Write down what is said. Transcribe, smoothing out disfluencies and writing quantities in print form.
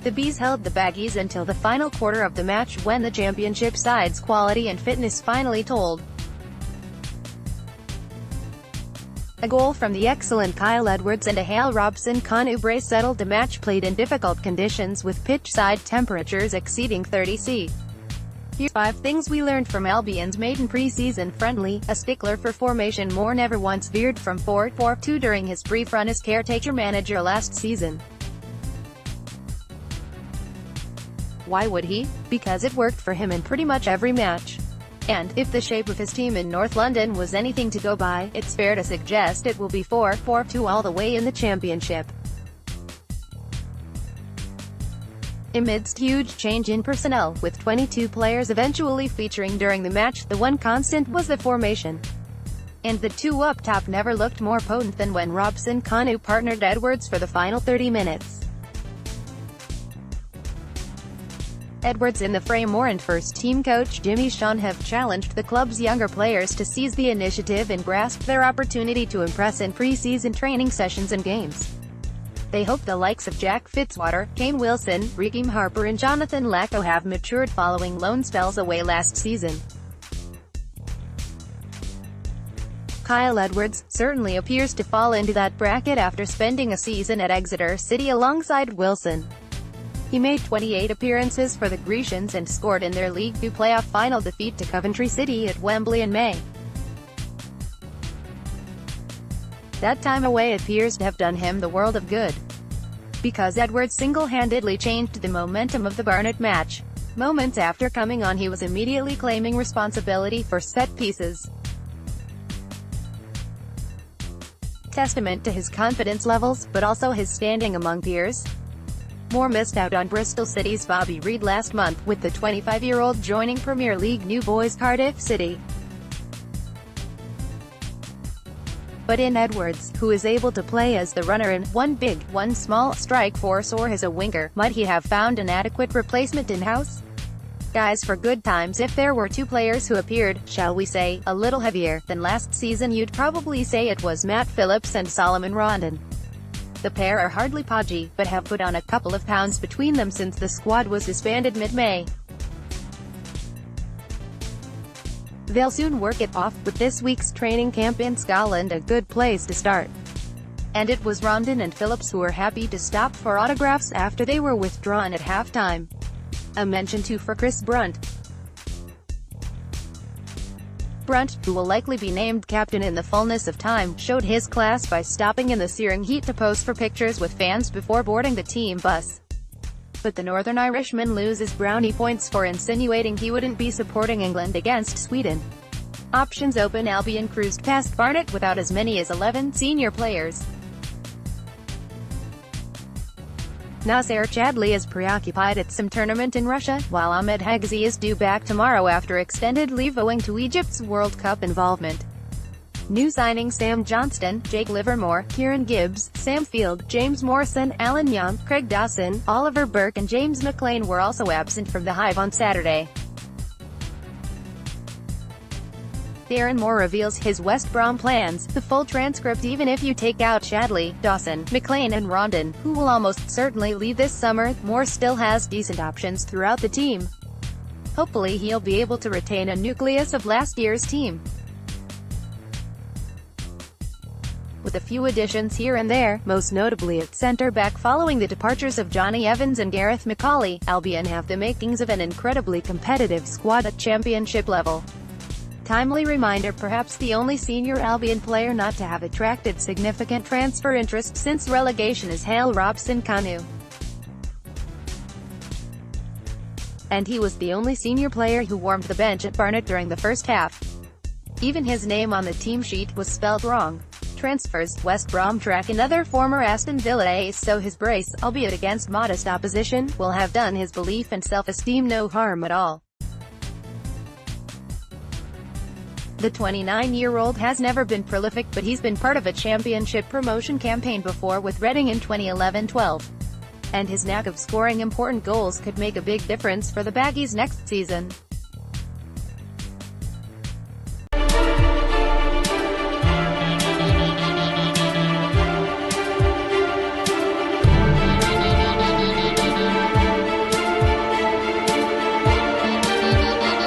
The Bees held the Baggies until the final quarter of the match when the championship side's quality and fitness finally told. A goal from the excellent Kyle Edwards and a Hale Robson-Kanu brace settled the match played in difficult conditions with pitch-side temperatures exceeding 30°C. Here's 5 things we learned from Albion's maiden pre-season friendly. A stickler for formation, Moore never once veered from 4-4-2 during his brief run as caretaker manager last season. Why would he? Because it worked for him in pretty much every match. And, if the shape of his team in North London was anything to go by, it's fair to suggest it will be 4-4-2 all the way in the championship. Amidst huge change in personnel, with 22 players eventually featuring during the match, the one constant was the formation. And the two up top never looked more potent than when Robson-Kanu partnered Edwards for the final 30 minutes. Edwards in the frame. Moore and first-team coach Jimmy Shawn have challenged the club's younger players to seize the initiative and grasp their opportunity to impress in pre-season training sessions and games. They hope the likes of Jack Fitzwater, Kane Wilson, Raheem Harper and Jonathan Lacko have matured following loan spells away last season. Kyle Edwards certainly appears to fall into that bracket after spending a season at Exeter City alongside Wilson. He made 28 appearances for the Grecians and scored in their League Two playoff final defeat to Coventry City at Wembley in May. That time away appears to have done him the world of good, because Edwards single-handedly changed the momentum of the Barnet match. Moments after coming on, he was immediately claiming responsibility for set pieces. Testament to his confidence levels, but also his standing among peers. Moore missed out on Bristol City's Bobby Reid last month, with the 25-year-old joining Premier League new boys Cardiff City. But in Edwards, who is able to play as the runner in one big, one small strike force or as a winger, might he have found an adequate replacement in-house? Guys, for good times, if there were two players who appeared, shall we say, a little heavier than last season, you'd probably say it was Matt Phillips and Solomon Rondon. The pair are hardly podgy, but have put on a couple of pounds between them since the squad was disbanded mid-May. They'll soon work it off, with this week's training camp in Scotland a good place to start. And it was Rondon and Phillips who were happy to stop for autographs after they were withdrawn at halftime. A mention too for Chris Brunt. Brunt, who will likely be named captain in the fullness of time, showed his class by stopping in the searing heat to pose for pictures with fans before boarding the team bus. But the Northern Irishman loses brownie points for insinuating he wouldn't be supporting England against Sweden. Options open. Albion cruised past Barnet without as many as 11 senior players. Nasser Chadli is preoccupied at some tournament in Russia, while Ahmed Hagzi is due back tomorrow after extended leave owing to Egypt's World Cup involvement. New signings: Sam Johnston, Jake Livermore, Kieran Gibbs, Sam Field, James Morrison, Alan Young, Craig Dawson, Oliver Burke and James McLean were also absent from the Hive on Saturday. Darren Moore reveals his West Brom plans, the full transcript even if you take out Chadli, Dawson, McLean and Rondon, who will almost certainly leave this summer. Moore still has decent options throughout the team. Hopefully he'll be able to retain a nucleus of last year's team, with a few additions here and there, most notably at centre-back following the departures of Johnny Evans and Gareth McCauley. Albion have the makings of an incredibly competitive squad at championship level. Timely reminder: perhaps the only senior Albion player not to have attracted significant transfer interest since relegation is Hale Robson-Kanu. And he was the only senior player who warmed the bench at Barnet during the first half. Even his name on the team sheet was spelled wrong. Transfers: West Brom track another former Aston Villa ace, so his brace, albeit against modest opposition, will have done his belief and self-esteem no harm at all. The 29-year-old has never been prolific, but he's been part of a championship promotion campaign before with Reading in 2011-12. And his knack of scoring important goals could make a big difference for the Baggies next season.